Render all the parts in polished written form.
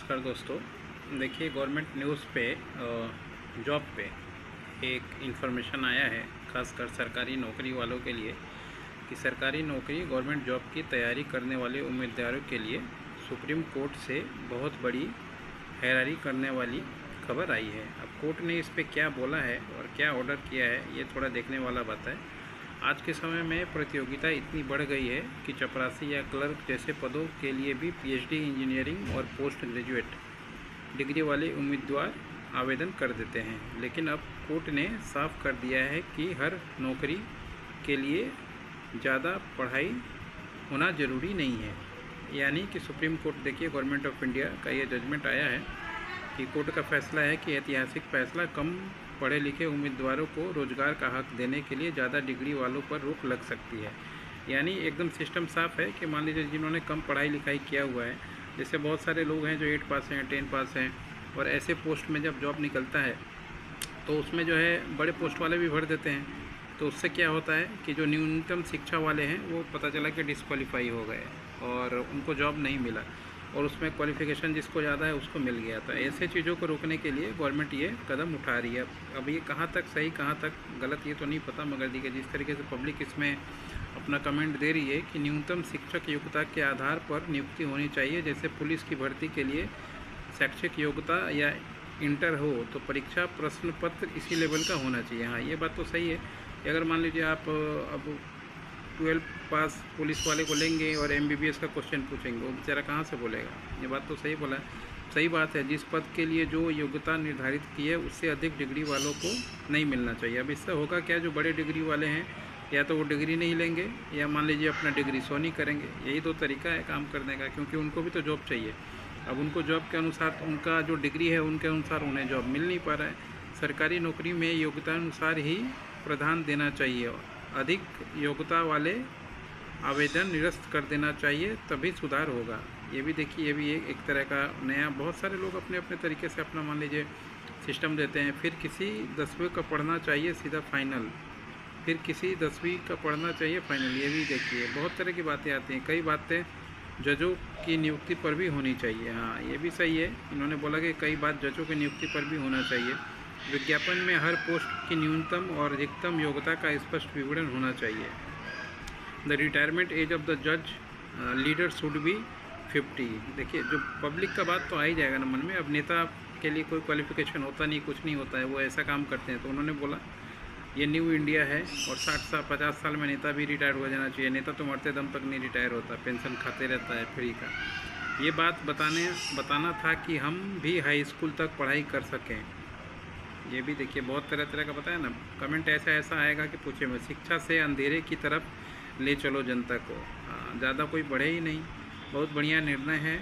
नमस्कार दोस्तों। देखिए, गवर्नमेंट न्यूज़ पे जॉब पे एक इन्फॉर्मेशन आया है, खासकर सरकारी नौकरी वालों के लिए, कि सरकारी नौकरी गवर्नमेंट जॉब की तैयारी करने वाले उम्मीदवारों के लिए सुप्रीम कोर्ट से बहुत बड़ी हैरानी करने वाली खबर आई है। अब कोर्ट ने इस पे क्या बोला है और क्या ऑर्डर किया है, ये थोड़ा देखने वाला बात है। आज के समय में प्रतियोगिता इतनी बढ़ गई है कि चपरासी या क्लर्क जैसे पदों के लिए भी पीएचडी इंजीनियरिंग और पोस्ट ग्रेजुएट डिग्री वाले उम्मीदवार आवेदन कर देते हैं। लेकिन अब कोर्ट ने साफ कर दिया है कि हर नौकरी के लिए ज़्यादा पढ़ाई होना ज़रूरी नहीं है। यानी कि सुप्रीम कोर्ट, देखिए, गवर्नमेंट ऑफ इंडिया का ये जजमेंट आया है कि कोर्ट का फैसला है कि ऐतिहासिक फैसला कम पढ़े लिखे उम्मीदवारों को रोजगार का हक देने के लिए ज़्यादा डिग्री वालों पर रोक लग सकती है। यानी एकदम सिस्टम साफ है कि मान लीजिए जिन्होंने कम पढ़ाई लिखाई किया हुआ है, जैसे बहुत सारे लोग हैं जो 8 पास हैं, 10 पास हैं, और ऐसे पोस्ट में जब जॉब निकलता है तो उसमें जो है बड़े पोस्ट वाले भी भर देते हैं। तो उससे क्या होता है कि जो न्यूनतम शिक्षा वाले हैं वो पता चला कि डिस्क्वालीफाई हो गए और उनको जॉब नहीं मिला, और उसमें क्वालिफ़िकेशन जिसको ज़्यादा है उसको मिल गया। तो ऐसे चीज़ों को रोकने के लिए गवर्नमेंट ये कदम उठा रही है। अब ये कहाँ तक सही कहाँ तक गलत ये तो नहीं पता, मगर देखिए जिस तरीके से पब्लिक इसमें अपना कमेंट दे रही है कि न्यूनतम शिक्षक योग्यता के आधार पर नियुक्ति होनी चाहिए। जैसे पुलिस की भर्ती के लिए शैक्षिक योग्यता या इंटर हो तो परीक्षा प्रश्न पत्र इसी लेवल का होना चाहिए। हाँ, ये बात तो सही है। अगर मान लीजिए आप अब 12 पास पुलिस वाले को लेंगे और एमबीबीएस का क्वेश्चन पूछेंगे, वो बेचारा कहाँ से बोलेगा। ये बात तो सही बोला है, सही बात है। जिस पद के लिए जो योग्यता निर्धारित की है उससे अधिक डिग्री वालों को नहीं मिलना चाहिए। अब इससे होगा क्या, जो बड़े डिग्री वाले हैं या तो वो डिग्री नहीं लेंगे या मान लीजिए अपना डिग्री शो नहीं करेंगे। यही दो तरीका है काम करने का, क्योंकि उनको भी तो जॉब चाहिए। अब उनको जॉब के अनुसार, उनका जो डिग्री है उनके अनुसार उन्हें जॉब मिल नहीं पा रहा है। सरकारी नौकरी में योग्यता अनुसार ही प्रावधान देना चाहिए। अधिक योग्यता वाले आवेदन निरस्त कर देना चाहिए, तभी सुधार होगा। ये भी देखिए, ये भी एक तरह का नया, बहुत सारे लोग अपने अपने तरीके से अपना मान लीजिए सिस्टम देते हैं। फिर किसी 10वीं का पढ़ना चाहिए सीधा फाइनल, फिर किसी 10वीं का पढ़ना चाहिए फाइनल। ये भी देखिए बहुत तरह की बातें आती हैं। कई बातें जजों की नियुक्ति पर भी होनी चाहिए। हाँ, ये भी सही है। इन्होंने बोला कि कई बात जजों की नियुक्ति पर भी होना चाहिए। विज्ञापन में हर पोस्ट की न्यूनतम और अधिकतम योग्यता का स्पष्ट विवरण होना चाहिए। The retirement age of the जज लीडर शुड बी 50। देखिए, जो पब्लिक का बात तो आ ही जाएगा ना मन में। अब नेता के लिए कोई क्वालिफिकेशन होता नहीं, कुछ नहीं होता है, वो ऐसा काम करते हैं। तो उन्होंने बोला ये न्यू इंडिया है और 60 साल 50 साल में नेता भी रिटायर हो जाना चाहिए। नेता तो मरते दम तक नहीं रिटायर होता, पेंशन खाते रहता है फ्री का। ये बात बताना था कि हम भी हाई स्कूल तक पढ़ाई कर सकें। ये भी देखिए बहुत तरह तरह का बताया ना। कमेंट ऐसा आएगा कि पूछे मैं, शिक्षा से अंधेरे की तरफ ले चलो जनता को। ज़्यादा कोई बढ़े ही नहीं। बहुत बढ़िया निर्णय है,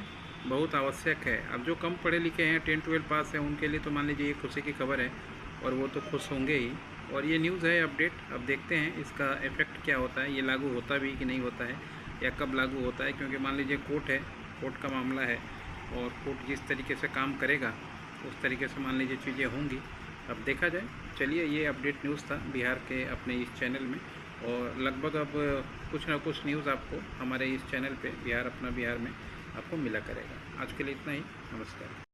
बहुत आवश्यक है। अब जो कम पढ़े लिखे हैं, 10-12 पास हैं, उनके लिए तो मान लीजिए ये खुशी की खबर है और वो तो खुश होंगे ही। और ये न्यूज़ है अपडेट। अब देखते हैं इसका इफ़ेक्ट क्या होता है, ये लागू होता भी कि नहीं होता है, या कब लागू होता है। क्योंकि मान लीजिए कोर्ट है, कोर्ट का मामला है, और कोर्ट जिस तरीके से काम करेगा उस तरीके से मान लीजिए चीज़ें होंगी। अब देखा जाए। चलिए, ये अपडेट न्यूज़ था बिहार के अपने इस चैनल में, और लगभग अब कुछ ना कुछ न्यूज़ आपको हमारे इस चैनल पे बिहार अपना बिहार में आपको मिला करेगा। आज के लिए इतना ही। नमस्कार।